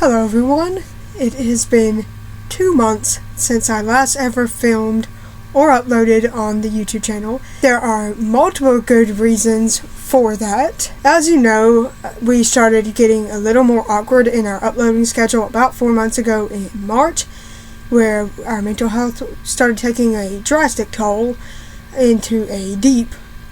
Hello everyone, it has been 2 months since I last ever filmed or uploaded on the YouTube channel. There are multiple good reasons for that. As you know, we started getting a little more awkward in our uploading schedule about 4 months ago in March, where our mental health started taking a drastic toll into a deep,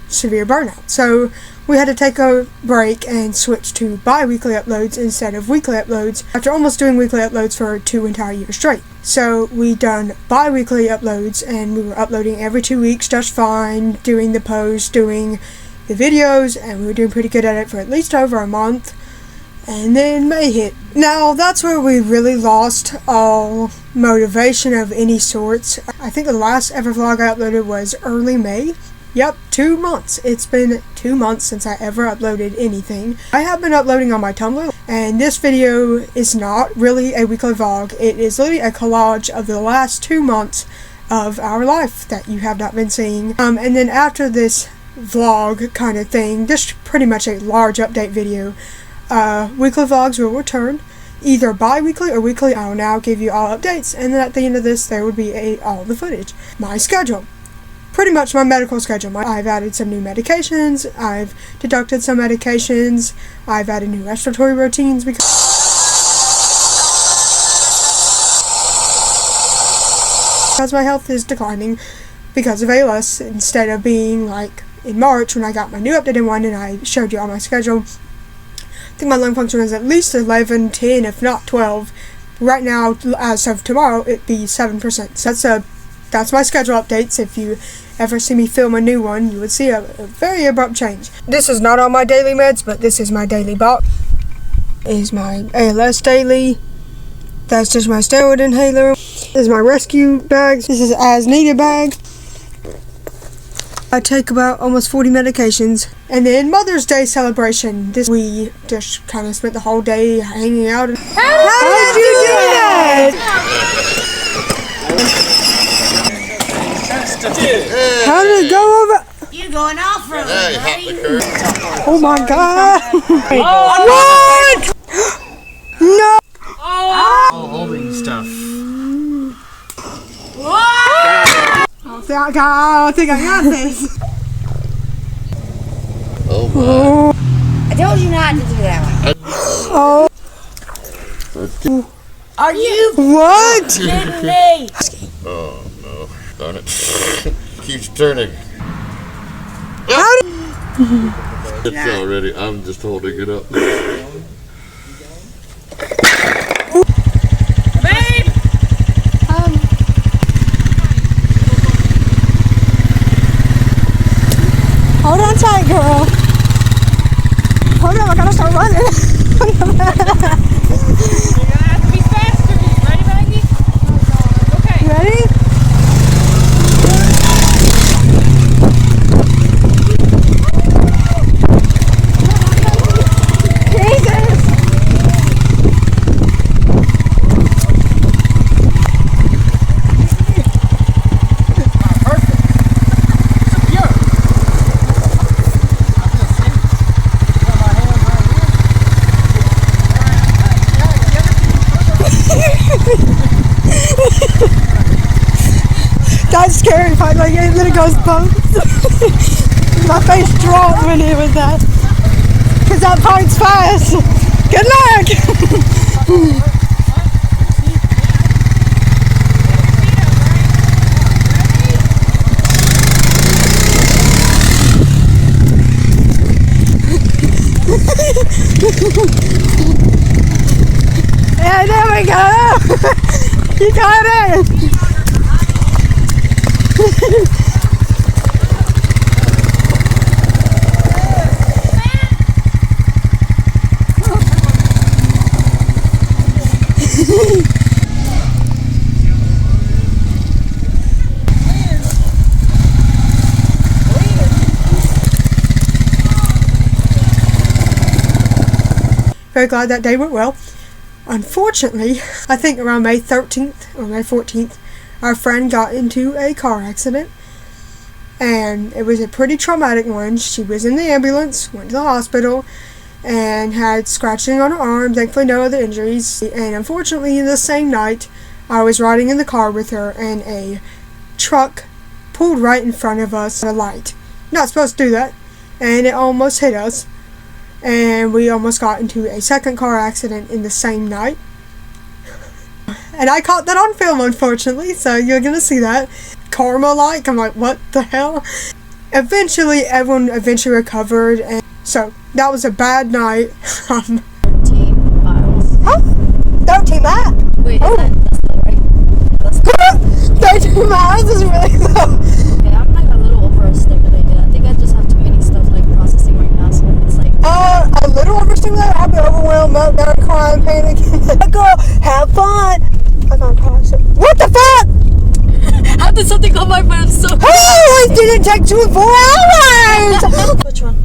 severe burnout. So we had to take a break and switch to bi-weekly uploads instead of weekly uploads after almost doing weekly uploads for 2 entire years straight. So we done bi-weekly uploads and we were uploading every 2 weeks just fine, doing the posts, doing the videos, and we were doing pretty good at it for at least over a month. And then May hit. Now that's where we really lost all motivation of any sorts. I think the last ever vlog I uploaded was early May. Yep, 2 months. It's been 2 months since I ever uploaded anything. I have been uploading on my Tumblr, and this video is not really a weekly vlog. It is literally a collage of the last 2 months of our life that you have not been seeing. And then after this vlog kind of thing, just pretty much a large update video, weekly vlogs will return. Either bi-weekly or weekly. I will now give you all updates, and then at the end of this there would be all the footage. My schedule. Pretty much my medical schedule. I've added some new medications, I've deducted some medications, I've added new respiratory routines because my health is declining because of ALS, instead of being like in March when I got my new updated one and I showed you all my schedule. I think my lung function is at least 11, 10, if not 12. Right now, as of tomorrow, it'd be 7%. So that's my schedule updates. If you ever see me film a new one, you would see a very abrupt change. This is not all my daily meds, but this is my daily box. Is my ALS daily. That's just my steroid inhaler. This is my rescue bags. This is as needed bag. I take about almost 40 medications. And then Mother's Day celebration. We just kind of spent the whole day hanging out. How did you do that? How did it go over? You're going off road, buddy. Oh my God! What? No! Oh, holding stuff. I think I got this. Oh my. I told you not to do that one. Oh. Are you What? kidding me? Oh no. Darn it. Keeps turning. How did It's already. I'm just holding it up. Babe! Hold on tight, girl. Hold on, I gotta start running. You're gonna have to be faster. Ready, Maggie? Okay. You ready? That's scary, like it literally goes bump. My face dropped when it was that. Cause that part's fast. Good luck! Yeah, there we go! You got it! Very glad that day went well. Unfortunately, I think around May 13th or May 14th, our friend got into a car accident, and it was a pretty traumatic one. She was in the ambulance, went to the hospital, and had scratching on her arm. Thankfully no other injuries. And unfortunately the same night I was riding in the car with her and a truck pulled right in front of us at a light. Not supposed to do that. And it almost hit us. And we almost got into a second car accident in the same night. And I caught that on film, unfortunately, so you're gonna see that. Karma-like, I'm like, what the hell? Eventually, everyone recovered, and so that was a bad night. 13 miles. Huh? 13 miles? Wait, Oh. that's the right? That's the 13 miles is really low. okay, I'm like a little overstimulated. I think I just have too many stuff like processing right now, so it's like A little overstimulated. I've been overwhelmed, meltdown, crying, panicking. Girl, have fun. I got tossed. What the fuck? how did something on my mind? So Oh, it didn't take 2 4 hours. which one?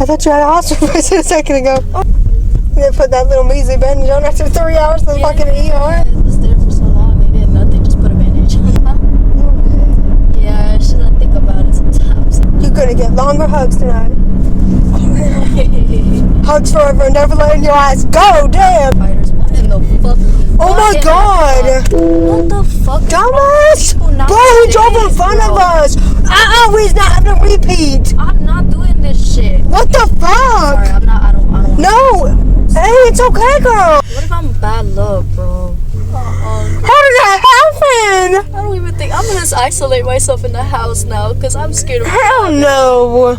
I thought you had a hospital a second ago. They put that little measly bandage on after 3 hours in the fucking ER. It was there for so long. They did nothing, just put a bandage on. Yeah, I shouldn't think about it sometimes. You're gonna get longer hugs tonight. Hugs forever and never letting your eyes go, damn. Fighters, what in the fuck? Oh my What in the god. fuck? What the fuck? Dumbass! People not Bro, he drove in serious, front of bro. us. We's not having a repeat. I'm not doing this shit. What the Sorry, fuck? I'm not. I don't. No. Hey, it's okay, girl. What if I'm bad luck, bro? How did that happen? I don't even think I'm gonna isolate myself in the house now because I'm scared of. Hell no.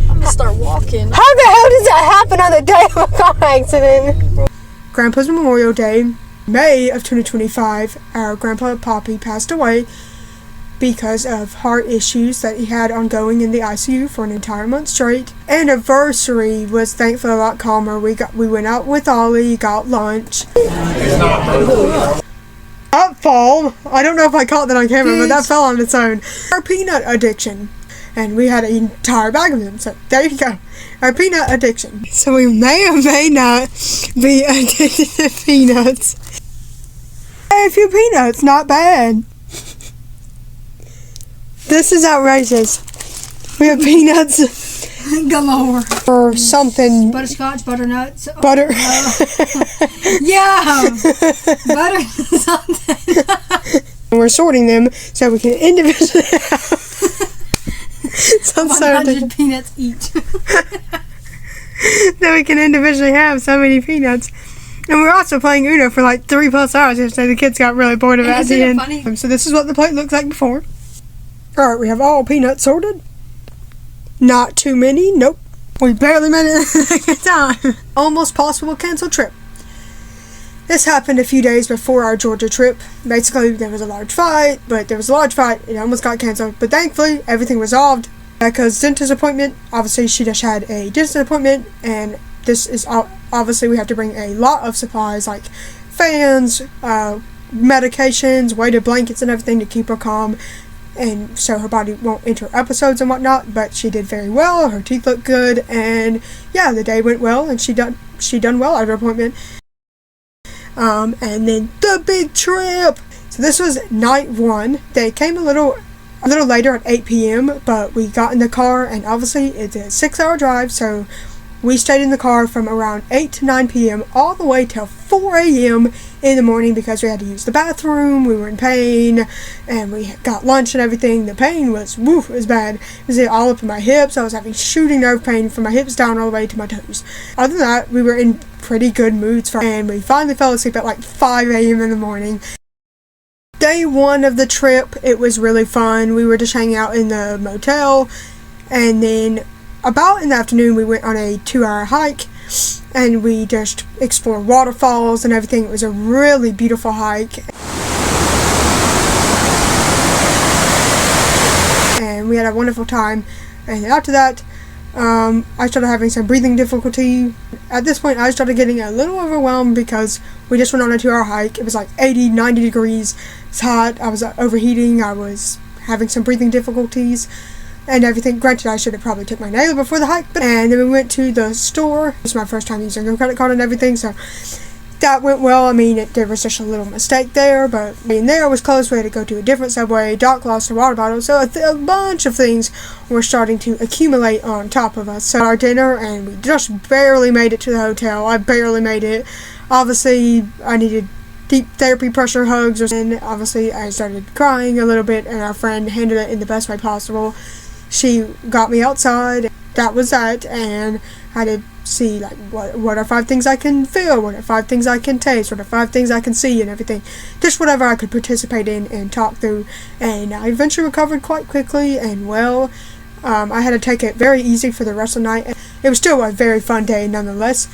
I'm gonna start walking. How the hell does that happen on the day of a car accident? Grandpa's Memorial Day, May of 2025, our grandpa Poppy passed away because of heart issues that he had ongoing in the ICU for an entire month straight. Anniversary was thankfully a lot calmer. We went out with Ollie, got lunch. Up fall. I don't know if I caught that on camera, but that fell on its own. Our peanut addiction. And we had an entire bag of them, so there you go. Our peanut addiction. So we may or may not be addicted to peanuts. A few peanuts, not bad. This is outrageous. We have peanuts Galore. or something. Butterscotch, butternuts. Butter. Yeah. Butter something. And we're sorting them so we can individually have some sort of 100 peanuts each. that we can individually have so many peanuts. And we're also playing Uno for like 3+ hours yesterday. The kids got really bored of it at Isn't the it end. funny? So this is what the plate looks like before. Alright, we have all peanuts sorted. Not too many, nope. We barely made it in the second time. Almost possible cancel trip. This happened a few days before our Georgia trip. Basically, there was a large fight, it almost got canceled, but thankfully, everything resolved. Becca's dentist appointment, obviously she just had a dentist appointment, and this is obviously we have to bring a lot of supplies like fans, medications, weighted blankets and everything to keep her calm, and so her body won't enter episodes and whatnot. But she did very well, her teeth look good, and yeah, the day went well, and she done well at her appointment. And then the big trip. So this was night 1. They came a little later at 8 p.m., but we got in the car, and obviously it's a 6-hour drive, so we stayed in the car from around 8 to 9 p.m. all the way till 4 a.m. in the morning because we had to use the bathroom, we were in pain, and we got lunch and everything. The pain was, it was bad. It was all up in my hips. I was having shooting nerve pain from my hips down all the way to my toes. Other than that, we were in pretty good moods, and we finally fell asleep at like 5 a.m. in the morning. Day 1 of the trip, it was really fun. We were just hanging out in the motel, and then about in the afternoon we went on a 2-hour hike, and we just explored waterfalls and everything. It was a really beautiful hike, and we had a wonderful time. And after that, I started having some breathing difficulty. At this point, I started getting a little overwhelmed because we just went on a 2-hour hike. It was like 80, 90 degrees. It's hot. I was overheating. I was having some breathing difficulties and everything. Granted, I should have probably took my inhaler before the hike. And then we went to the store. It was my first time using a credit card and everything, so that went well. I mean, there was just a little mistake there, but being there was close. We had to go to a different subway. Doc lost her water bottle, so a bunch of things were starting to accumulate on top of us. So our dinner, and we just barely made it to the hotel. I barely made it. Obviously, I needed deep therapy pressure hugs, and obviously I started crying a little bit, and our friend handled it in the best way possible. She got me outside. That was that, and I had to see, like, what are 5 things I can feel, what are 5 things I can taste, what are 5 things I can see, and everything. Just whatever I could participate in and talk through, and I eventually recovered quite quickly and well. I had to take it very easy for the rest of the night. It was still a very fun day nonetheless.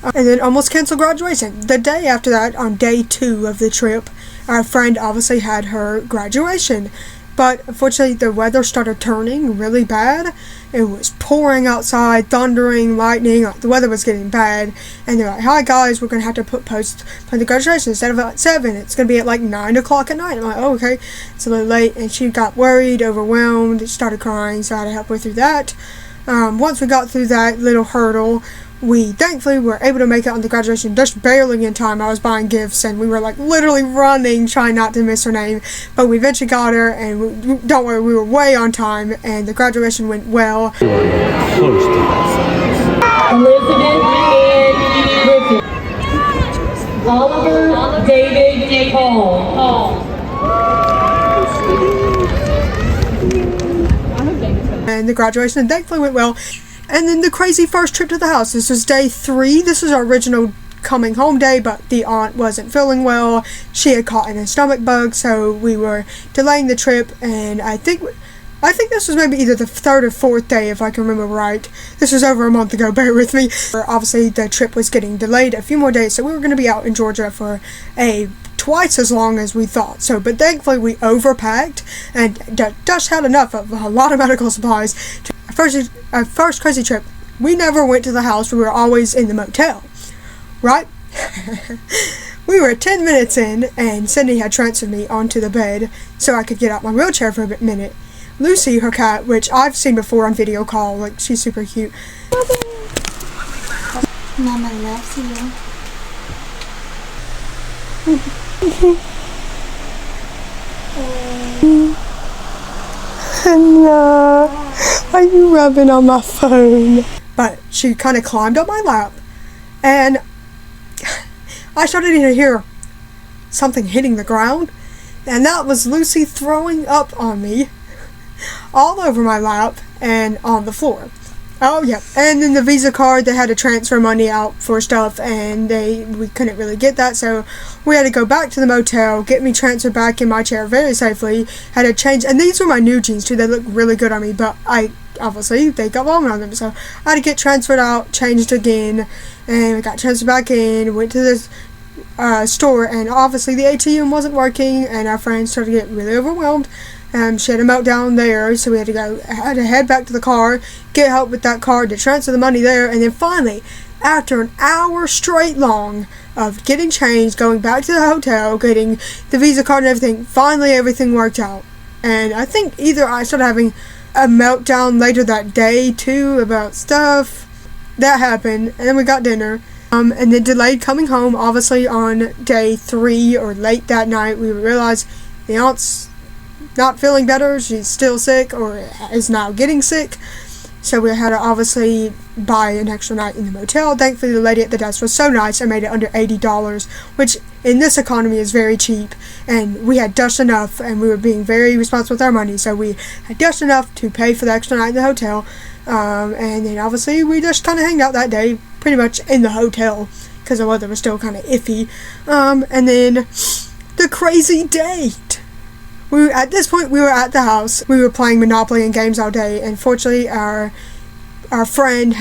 And then almost canceled graduation. The day after that, on day 2 of the trip, our friend obviously had her graduation. But unfortunately, the weather started turning really bad. It was pouring outside, thundering, lightning. The weather was getting bad. And they're like, "Hi guys, we're going to have to postpone the graduation. Instead of at 7, it's going to be at like 9 o'clock at night." I'm like, "Oh, okay." It's a little late. And she got worried, overwhelmed, started crying, so I had to help her through that. Once we got through that little hurdle, we thankfully were able to make it on the graduation just barely in time. I was buying gifts, and we were like literally running, trying not to miss her name. But we eventually got her, and don't worry, we were way on time, and the graduation went well. Elizabeth Ann Griffin. Oliver David Paul. And the graduation thankfully went well. And then the crazy first trip to the house. This was day 3. This was our original coming home day, but the aunt wasn't feeling well. She had caught in a stomach bug, so we were delaying the trip. And I think this was maybe either the 3rd or 4th day, if I can remember right. This was over a month ago, bear with me. Obviously, the trip was getting delayed a few more days, so we were going to be out in Georgia for twice as long as we thought. So, but thankfully we overpacked and just had enough of a lot of medical supplies. Our first crazy trip, we never went to the house. We were always in the motel, right? We were 10 minutes in, and Cindy had transferred me onto the bed so I could get out my wheelchair for a minute. Lucy, her cat, which I've seen before on video call, like, she's super cute. Mama loves you. No, are you rubbing on my phone? But she kind of climbed up my lap, and I started to hear something hitting the ground, and that was Lucy throwing up on me all over my lap and on the floor. Oh yeah, and then the Visa card, they had to transfer money out for stuff, and we couldn't really get that, so we had to go back to the motel, get me transferred back in my chair very safely. Had to change, and these were my new jeans too. They look really good on me, but obviously they got vomit on them, so I had to get transferred out, changed again, and we got transferred back in. Went to this store, and obviously the ATM wasn't working, and our friend started to get really overwhelmed. She had a meltdown there, so we had to head back to the car, get help with that card to transfer the money there, and then finally, after an hour straight long of getting changed, going back to the hotel, getting the Visa card and everything, finally everything worked out. And I think either I started having a meltdown later that day too about stuff that happened, and then we got dinner. And then delayed coming home. Obviously on day 3 or late that night, we realized the aunt's not feeling better. She's still sick, or is now getting sick, so we had to obviously buy an extra night in the motel. Thankfully the lady at the desk was so nice and made it under $80, which in this economy is very cheap, and we had just enough, and we were being very responsible with our money, so we had just enough to pay for the extra night in the hotel. And then obviously we just kind of hanged out that day pretty much in the hotel because the weather was still kind of iffy. And then the crazy date. At this point, we were at the house. We were playing Monopoly and games all day, and fortunately, our friend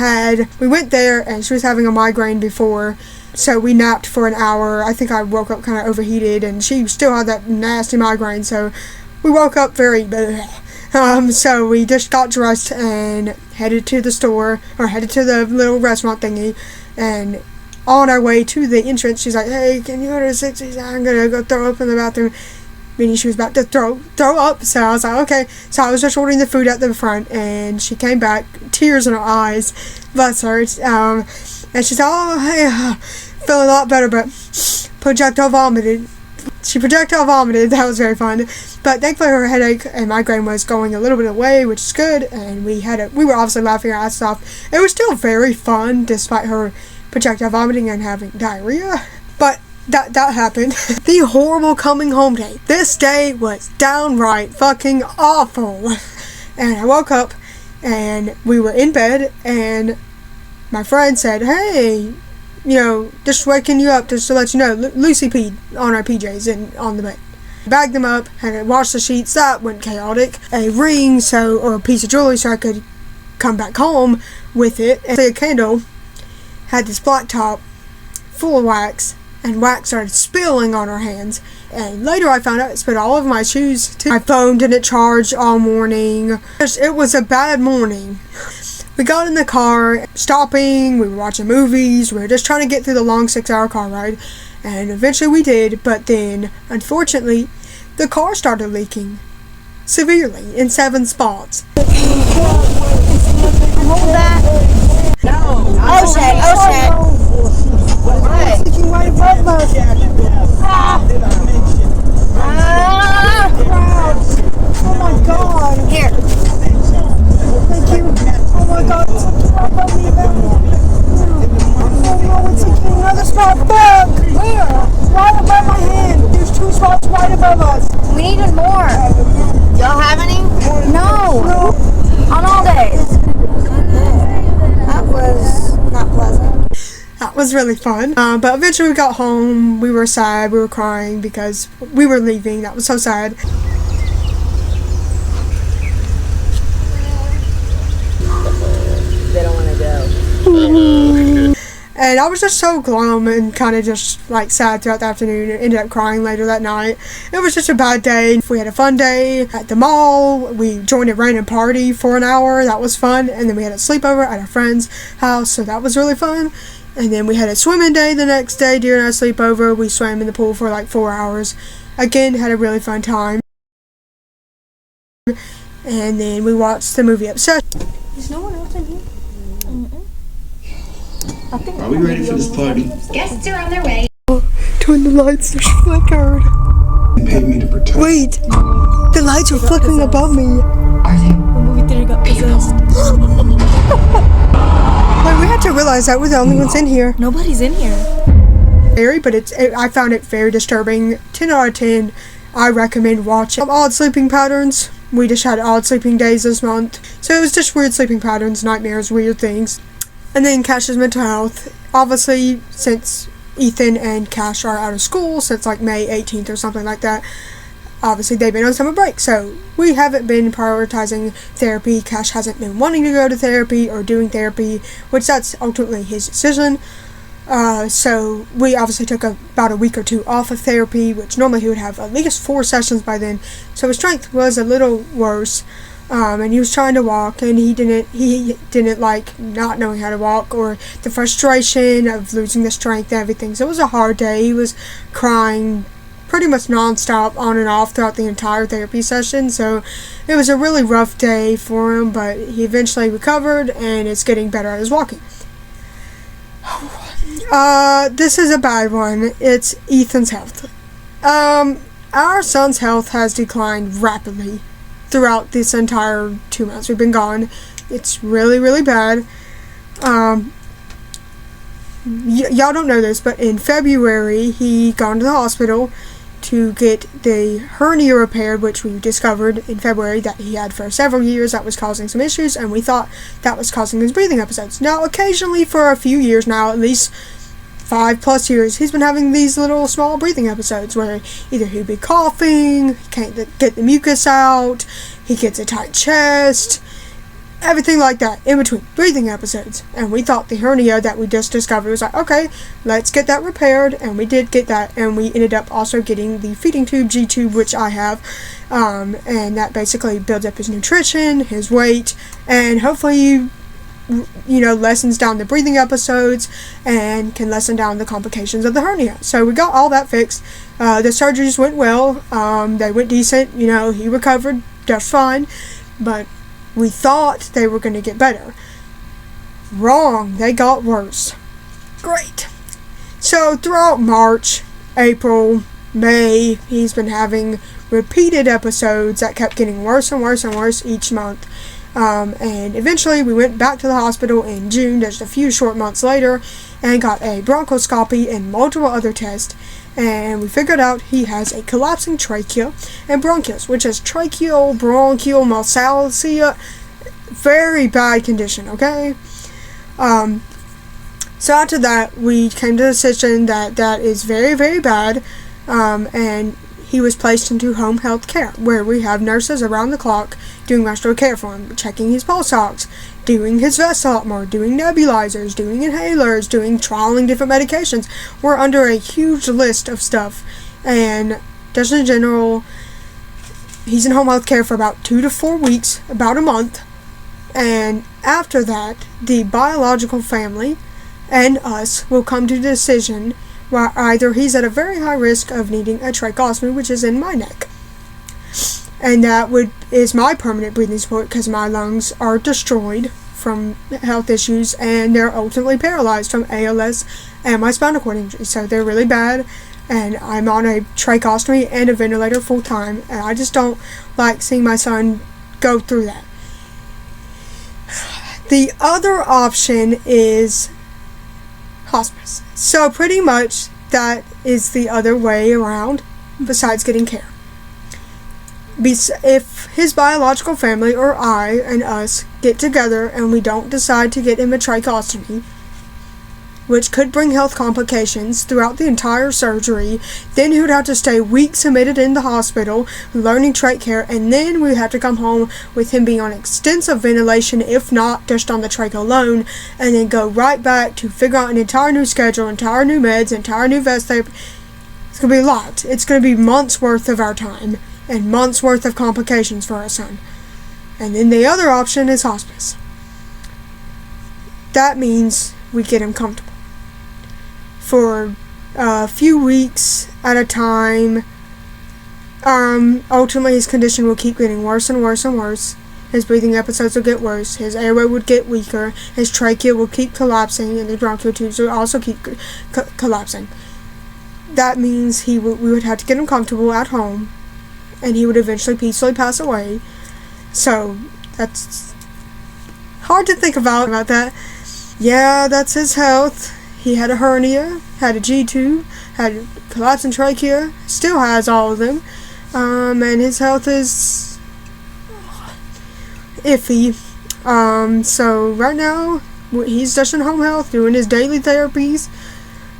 we went there, and she was having a migraine before, so we napped for an hour. I think I woke up kind of overheated, and she still had that nasty migraine, so we woke up very so we just got dressed and headed to the store, or headed to the little restaurant thingy, and on our way to the entrance, she's like, "Hey, can you go to the 60s? I'm gonna go throw up in the bathroom." Meaning she was about to throw up, so I was like, okay. So I was just ordering the food at the front, and she came back, tears in her eyes, bless her, and she said, "Oh, hey, feeling a lot better, but projectile vomited. She projectile vomited. That was very fun. But thankfully her headache and migraine was going a little bit away, which is good. And we were obviously laughing our asses off. It was still very fun despite her projectile vomiting and having diarrhea. But that happened. The horrible coming home day. This day was downright fucking awful. And I woke up and we were in bed and my friend said, hey, just waking you up just to let you know, Lucy peed on our PJs and on the bed. Bagged them up, had to wash the sheets. That went chaotic. A ring, or a piece of jewelry, so I could come back home with it. And a candle had this black top full of wax, and wax started spilling on our hands. And later I found out it spilled all over my shoes too. My phone didn't charge all morning. It was a bad morning. We got in the car, stopping, we were watching movies, we were just trying to get through the long 6-hour car ride. And eventually we did, but then, unfortunately, the car started leaking severely in 7 spots. Hold that. Oh shit. What? Leaking right above us. Oh my god. Here. Thank you. Oh my god, it's right above me. Oh no, it's leaking another spot. Fuck! Where? Right above my hand. There's 2 spots right above us. We needed more. Y'all have any? No. On all days. That was not pleasant. That was really fun. But eventually we got home. We were sad. We were crying because we were leaving. That was so sad. They don't want to go. And I was just so glum and kind of just like sad throughout the afternoon. Ended up crying later that night. It was just a bad day. We had a fun day at the mall. We joined a random party for an hour. That was fun. And then we had a sleepover at a friend's house. So that was really fun. And then we had a swimming day the next day during our sleepover. We swam in the pool for like 4 hours. Again, had a really fun time. And then we watched the movie Obsession. Is no one else in here? Are we ready for this party? Guests are on their way. Turn the lights, they're flickered. You paid me to protect. Wait, the lights are flickering above me. The movie theater got possessed. Wait, we had to realize that we're the only ones in here. Nobody's in here. Scary, but I found it very disturbing. 10 out of 10. I recommend watching. Odd sleeping patterns. We just had odd sleeping days this month. So it was just weird sleeping patterns, nightmares, weird things. And then Cash's mental health. Obviously, since Ethan and Cash are out of school since like May 18th or something like that, obviously they've been on summer break. So we haven't been prioritizing therapy. Cash hasn't been wanting to go to therapy or doing therapy, which that's ultimately his decision. So we obviously took about a week or 2 off of therapy, which normally he would have at least 4 sessions by then. So his strength was a little worse. And he was trying to walk, and he didn't like not knowing how to walk, or the frustration of losing the strength and everything. So it was a hard day. He was crying pretty much nonstop, on and off throughout the entire therapy session. So it was a really rough day for him, but he eventually recovered and is getting better at his walking. This is a bad one. It's Ethan's health. Our son's health has declined rapidly throughout this entire 2 months we've been gone. It's really, really bad. Y'all don't know this, but in February he gone to the hospital to get the hernia repaired, which we discovered in February that he had for several years. That was causing some issues, and we thought that was causing his breathing episodes. Now, occasionally for a few years now, at least 5+ years, he's been having these little small breathing episodes where either he'd be coughing, he can't get the mucus out, he gets a tight chest, everything like that in between breathing episodes. And we thought the hernia that we just discovered was like, okay, let's get that repaired, and we did get that, and we ended up also getting the feeding tube, G-tube, which I have, and that basically builds up his nutrition, his weight, and hopefully lessens down the breathing episodes and can lessen down the complications of the hernia. So we got all that fixed. The surgeries went well. They went decent. He recovered just fine. But we thought they were going to get better. Wrong. They got worse. Great. So throughout March, April, May, he's been having repeated episodes that kept getting worse and worse and worse each month. And eventually we went back to the hospital in June, just a few short months later, and got a bronchoscopy and multiple other tests. And we figured out he has a collapsing trachea and bronchus, which is tracheal bronchial malacia. Very bad condition, okay? So after that, we came to the decision that that is very, very bad, and he was placed into home health care, where we have nurses around the clock doing restorative care for him, checking his pulse ox, doing his vest a lot more, doing nebulizers, doing inhalers, trialing different medications. We're under a huge list of stuff, and just in general, he's in home health care for about 2 to 4 weeks, about a month, and after that, the biological family and us will come to the decision where either he's at a very high risk of needing a tracheostomy, which is in my neck, and that is my permanent breathing support because my lungs are destroyed from health issues and they're ultimately paralyzed from ALS and my spinal cord injury, so they're really bad, and I'm on a tracheostomy and a ventilator full time, and I just don't like seeing my son go through that. The other option is hospice. So pretty much that is the other way around besides getting care. If his biological family or I and us get together and we don't decide to get him a tracheostomy, which could bring health complications throughout the entire surgery, then he would have to stay weeks admitted in the hospital learning trach care, and then we would have to come home with him being on extensive ventilation, if not just on the trach alone, and then go right back to figure out an entire new schedule, entire new meds, entire new vest therapy. It's going to be a lot. It's going to be months worth of our time and months worth of complications for our son. And then the other option is hospice. That means we get him comfortable for a few weeks at a time. Ultimately his condition will keep getting worse and worse and worse. His breathing episodes will get worse, his airway would get weaker, his trachea will keep collapsing, and the bronchial tubes will also keep collapsing. That means we would have to get him comfortable at home, and he would eventually peacefully pass away. So that's hard to think about that. Yeah, that's his health. He had a hernia, had a G2, had a collapsing trachea, still has all of them, and his health is iffy. So right now, he's just in home health, doing his daily therapies,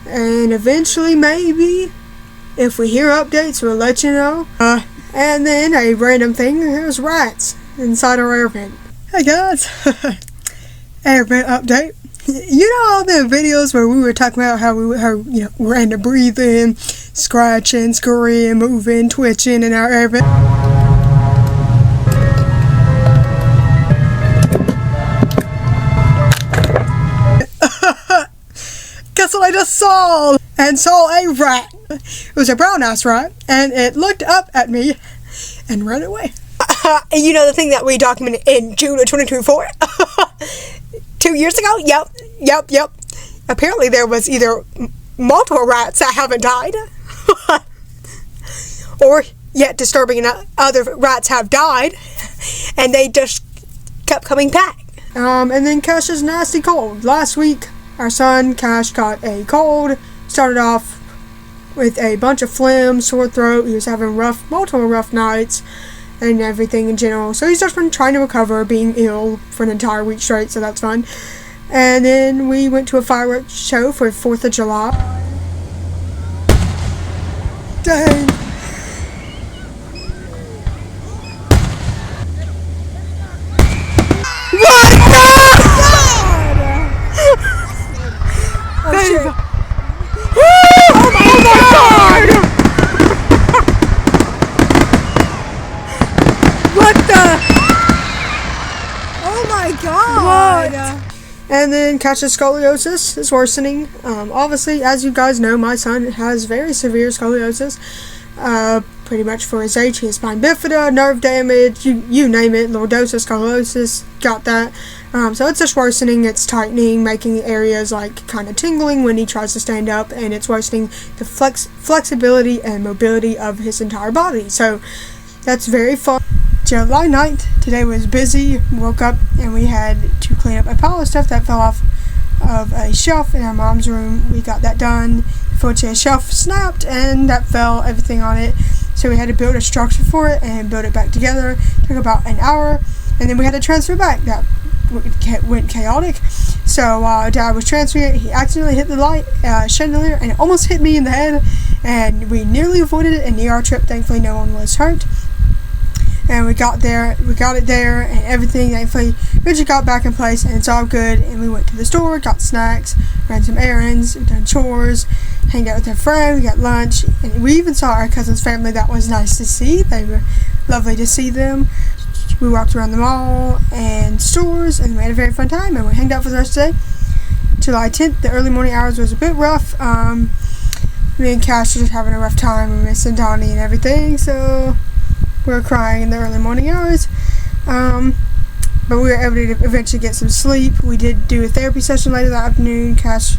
and eventually, maybe, if we hear updates, we'll let you know. And then a random thing, there's rats inside our air vent. Hey guys, air vent update. You know all the videos where we were talking about how we're random breathing, scratching, scurrying, moving, twitching in our air vent? Guess what I just saw? And saw a rat. It was a brown-ass rat, and it looked up at me and ran away. You know the thing that we documented in June of 2024? 2 years ago? Yep. Apparently there was either multiple rats that haven't died, or yet disturbing other rats have died, and they just kept coming back. And then Cash's nasty cold. Last week, our son Cash got a cold. Started off with a bunch of phlegm, sore throat. He was having multiple rough nights and everything in general. So he's just been trying to recover, being ill for an entire week straight, so that's fun. And then we went to a fireworks show for 4th of July. Dang. What? Oh, shit. Oh my god! What the? Oh my god! What? And then Cash's scoliosis is worsening. Obviously, as you guys know, my son has very severe scoliosis. Pretty much for his age, he has spine bifida, nerve damage, you name it, lordosis, scoliosis, got that. So it's just worsening, it's tightening, making areas like kind of tingling when he tries to stand up, and it's worsening the flexibility and mobility of his entire body. So that's very fun. July 9th, today was busy. Woke up and we had to clean up a pile of stuff that fell off of a shelf in our mom's room. We got that done. Unfortunately, a shelf snapped and that fell, everything on it. So we had to build a structure for it and build it back together. It took about an hour, and then we had to transfer back. That went chaotic. So Dad was transferring it. He accidentally hit the light chandelier, and it almost hit me in the head. And we nearly avoided an ER trip. Thankfully, no one was hurt. And we got it there, and everything. Thankfully, we just got back in place, and it's all good. And we went to the store, got snacks, ran some errands, we done chores, hanged out with our friend, we got lunch, and we even saw our cousin's family. That was nice to see. They were lovely to see them. We walked around the mall and stores, and we had a very fun time, and we hanged out for the rest of the day. July 10th, the early morning hours was a bit rough. Me and Cash were just having a rough time. We missing Donnie and everything, so we were crying in the early morning hours. But we were able to eventually get some sleep. We did do a therapy session later that afternoon. Cash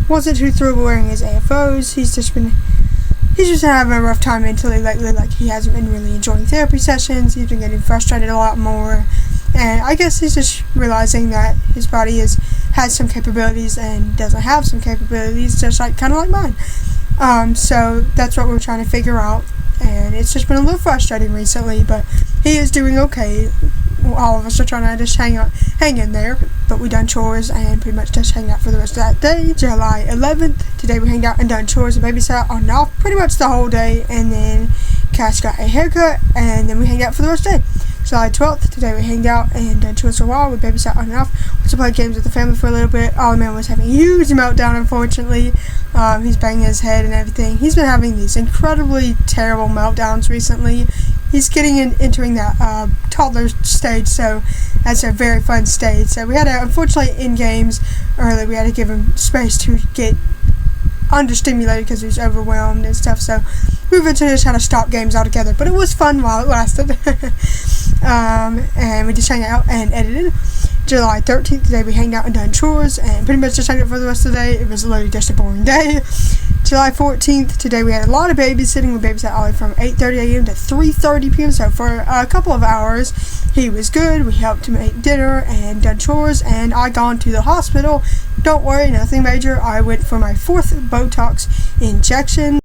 wasn't too thrilled wearing his AFOs. He's just having a rough time mentally lately. Like, he hasn't been really enjoying therapy sessions. He's been getting frustrated a lot more. And I guess he's just realizing that his body has some capabilities and doesn't have some capabilities, just kind of like mine. So that's what we're trying to figure out. And it's just been a little frustrating recently, but he is doing okay. All of us are trying to just hang in there, but we done chores and pretty much just hang out for the rest of that day. July 11th, today we hanged out and done chores and babysat on and off pretty much the whole day, and then Cash got a haircut, and then we hanged out for the rest of the day. July 12th, today we hanged out and done chores for a while. We babysat on and off. We played games with the family for a little bit. Ollie Man was having a huge meltdown, unfortunately. He's banging his head and everything. He's been having these incredibly terrible meltdowns recently. He's entering that toddler stage, so that's a very fun stage. So we had to, unfortunately, in games early, we had to give him space to get understimulated because he was overwhelmed and stuff. So we eventually just had to stop games altogether, but it was fun while it lasted. And we just hung out and edited. July 13th, today we hanged out and done chores and pretty much just hung out for the rest of the day. It was literally just a boring day. July 14th, today we had a lot of babysitting. We babysat Ollie from 8:30 a.m. to 3:30 p.m. So for a couple of hours, he was good. We helped to make dinner and done chores, and I gone to the hospital. Don't worry, nothing major. I went for my 4th Botox injection.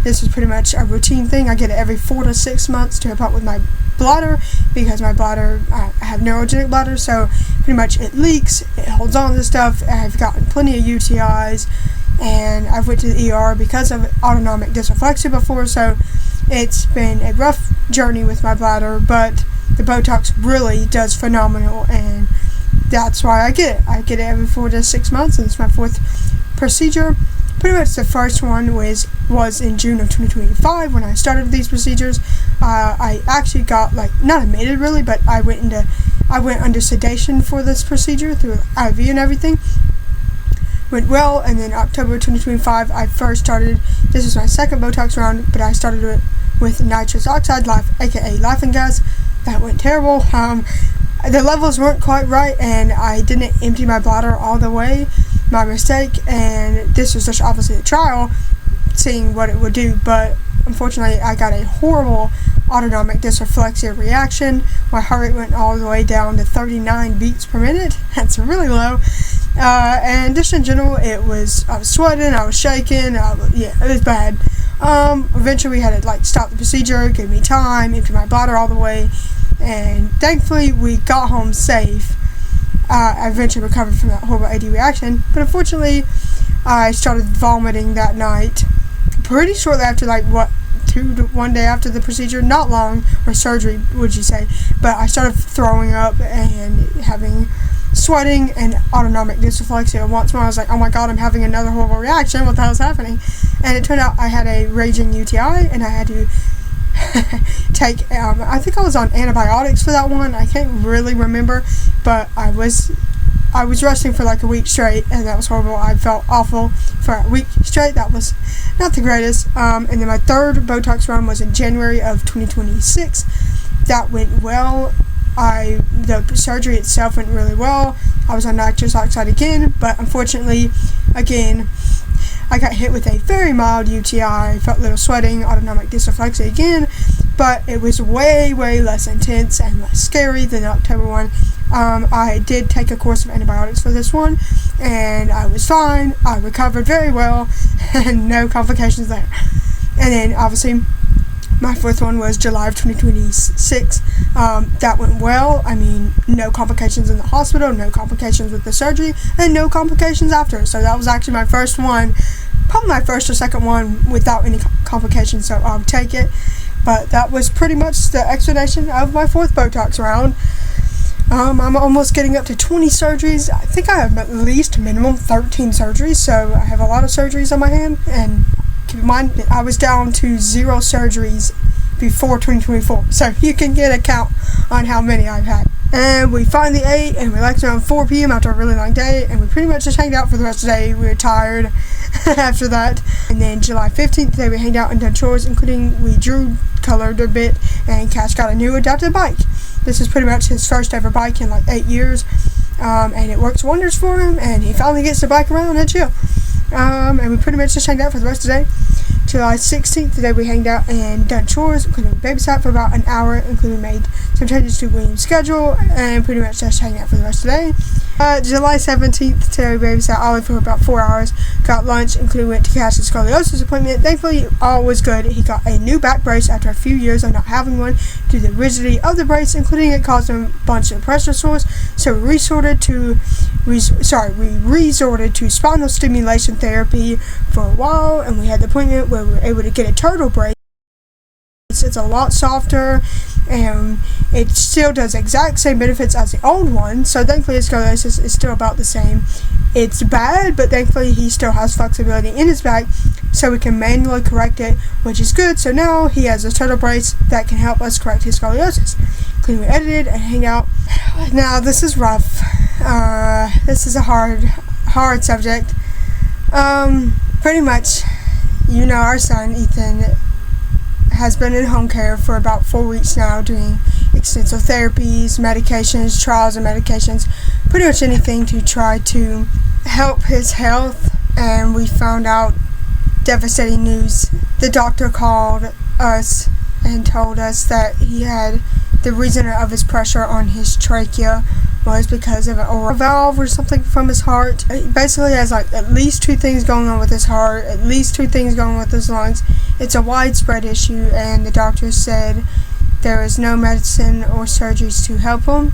This is pretty much a routine thing. I get it every 4 to 6 months to help out with my bladder, because my bladder, I have neurogenic bladder, so pretty much it leaks, it holds on to stuff. I've gotten plenty of UTIs, and I've went to the ER because of autonomic dysreflexia before, so it's been a rough journey with my bladder, but the Botox really does phenomenal, and that's why I get it. I get it every 4 to 6 months, and it's my 4th procedure. Pretty much the first one was in June of 2025 when I started these procedures. I actually got, not admitted really, but I went under sedation for this procedure through IV and everything. Went well, and then October 2025 I first started. This was my 2nd Botox round, but I started it with nitrous oxide, aka laughing gas. That went terrible. The levels weren't quite right, and I didn't empty my bladder all the way. My mistake, and this was just obviously a trial, seeing what it would do, but unfortunately I got a horrible autonomic dysreflexia reaction. My heart rate went all the way down to 39 beats per minute. That's really low. And just in general, I was sweating, I was shaking, it was bad. Eventually we had to stop the procedure, give me time, empty my bladder all the way, and thankfully we got home safe. I eventually recovered from that horrible AD reaction, but unfortunately I started vomiting that night pretty shortly after, 1 day after the procedure. Not long, or surgery would you say, but I started throwing up and having sweating and autonomic dysreflexia. Once more I was like, oh my god, I'm having another horrible reaction, what the hell is happening? And it turned out I had a raging UTI, and I had to take, I think I was on antibiotics for that one. I can't really remember, but I was resting for a week straight, and that was horrible. I felt awful for a week straight. That was not the greatest. And then my 3rd Botox run was in January of 2026. That went well. The surgery itself went really well. I was on nitrous oxide again, but unfortunately, again, I got hit with a very mild UTI, felt a little sweating, autonomic dysreflexia again, but it was way, way less intense and less scary than the October one. I did take a course of antibiotics for this one, and I was fine. I recovered very well, and no complications there. And then, obviously, my fourth one was July of 2026. That went well. I mean, no complications in the hospital, no complications with the surgery, and no complications after. So that was actually my first one, probably my first or second one without any complications, so I'll take it. But that was pretty much the explanation of my fourth Botox round. I'm almost getting up to 20 surgeries. I think I have at least minimum 13 surgeries, so I have a lot of surgeries on my hand. And keep in mind, I was down to 0 surgeries before 2024, so you can get a count on how many I've had. And we finally ate and relaxed around 4 p.m. after a really long day, and we pretty much just hanged out for the rest of the day. We were tired after that. And then July 15th, today we hanged out and done chores, including we drew, colored a bit, and Cash got a new adaptive bike. This is pretty much his first ever bike in like 8 years, and it works wonders for him, and he finally gets to bike around and chill. And we pretty much just hanged out for the rest of the day. July 16th, today we hanged out and done chores, including babysat for about an hour, including made some changes to William's schedule, and pretty much just hanging out for the rest of the day. July 17th, today we babysat Ollie for about 4 hours, got lunch, including went to Cash's scoliosis appointment. Thankfully, all was good. He got a new back brace after a few years of not having one due to the rigidity of the brace, including it caused him a bunch of pressure sores, so we resorted to spinal stimulation therapy for a while, and we had the appointment where we were able to get a turtle brace. It's a lot softer, and it still does exact same benefits as the old one, so thankfully his scoliosis is still about the same. It's bad, but thankfully he still has flexibility in his back, so we can manually correct it, which is good. So now he has a turtle brace that can help us correct his scoliosis. Including we edited and hang out. Now this is rough. This is a hard subject. Pretty much, our son Ethan has been in home care for about 4 weeks now, doing extensive therapies, medications, trials of medications, pretty much anything to try to help his health. And we found out devastating news. The doctor called us and told us that he had the reason of his pressure on his trachea was because of an oral valve or something from his heart. He basically has like at least 2 things going on with his heart, at least 2 things going on with his lungs. It's a widespread issue, and the doctor said there is no medicine or surgeries to help him.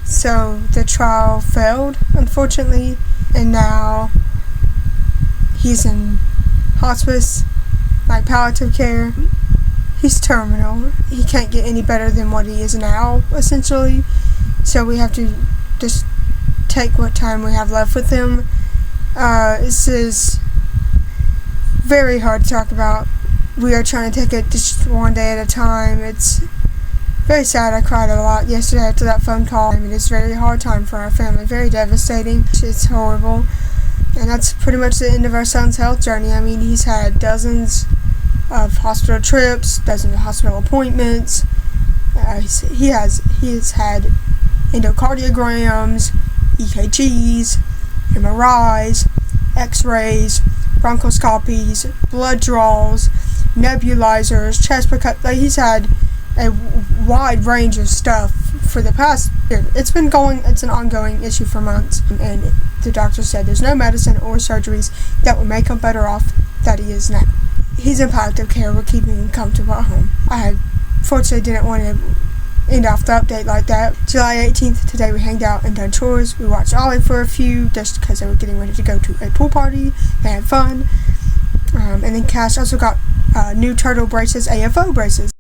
So the trial failed, unfortunately, and now he's in hospice, like palliative care. He's terminal. He can't get any better than what he is now, essentially. So we have to just take what time we have left with him. This is very hard to talk about. We are trying to take it just one day at a time. It's very sad. I cried a lot yesterday after that phone call. I mean, it's a very hard time for our family. Very devastating. It's horrible. And that's pretty much the end of our son's health journey. I mean, he's had dozens of hospital trips, dozens of hospital appointments. He has had endocardiograms, EKGs, MRIs, X-rays, bronchoscopies, blood draws, nebulizers, chest percussion. He's had a wide range of stuff for the past year. It's an ongoing issue for months, and the doctor said there's no medicine or surgeries that would make him better off that he is now. He's in palliative care. We're keeping him comfortable at home. I fortunately didn't want to end off the update like that. July 18th, today we hanged out and done chores. We watched Ollie for a few, just because they were getting ready to go to a pool party. They had fun. And then Cash also got new turtle braces, AFO braces.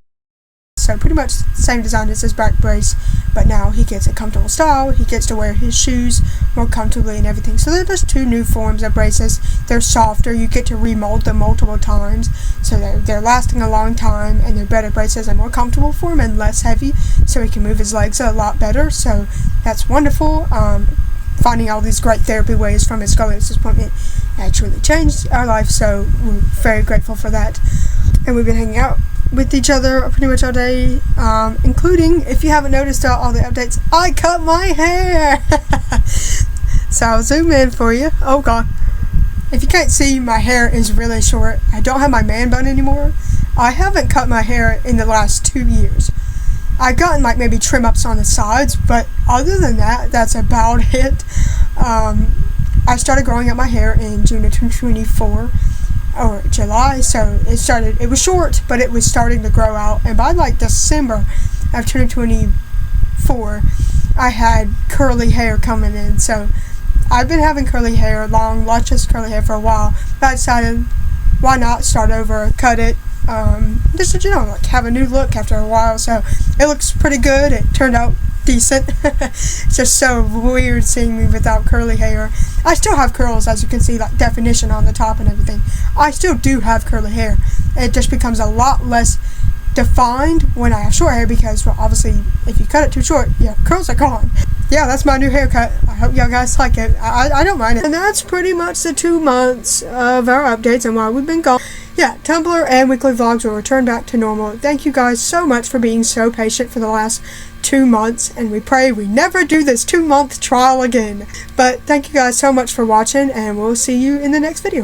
So pretty much the same design as his back brace, but now he gets a comfortable style. He gets to wear his shoes more comfortably and everything. So they're just 2 new forms of braces. They're softer. You get to remold them multiple times, so they're lasting a long time, and they're better braces and more comfortable for him and less heavy, so he can move his legs a lot better. So that's wonderful. Finding all these great therapy ways from his scoliosis appointment actually changed our life, so we're very grateful for that. And we've been hanging out with each other pretty much all day, including, if you haven't noticed all the updates, I cut my hair. So I'll zoom in for you. Oh god. If you can't see, my hair is really short. I don't have my man bun anymore. I haven't cut my hair in the last 2 years. I've gotten like maybe trim ups on the sides, but other than that, that's about it. I started growing up my hair in June of 2024, or July, so it was short, but it was starting to grow out, and by like December of 2024, I had curly hair coming in, so I've been having curly hair, long, luscious curly hair for a while, but I decided, why not start over, cut it, just, you know, like have a new look after a while. So it looks pretty good. It turned out decent. It's just so weird seeing me without curly hair. I still have curls, as you can see, like definition on the top and everything. I still do have curly hair. It just becomes a lot less defined when I have short hair, because, well, obviously if you cut it too short, yeah, curls are gone. Yeah, that's my new haircut. I hope y'all guys like it. I don't mind it. And that's pretty much the 2 months of our updates and while we've been gone. Yeah, Tumblr and weekly vlogs will return back to normal. Thank you guys so much for being so patient for the last 2 months, and we pray we never do this 2-month trial again. But thank you guys so much for watching, and we'll see you in the next video.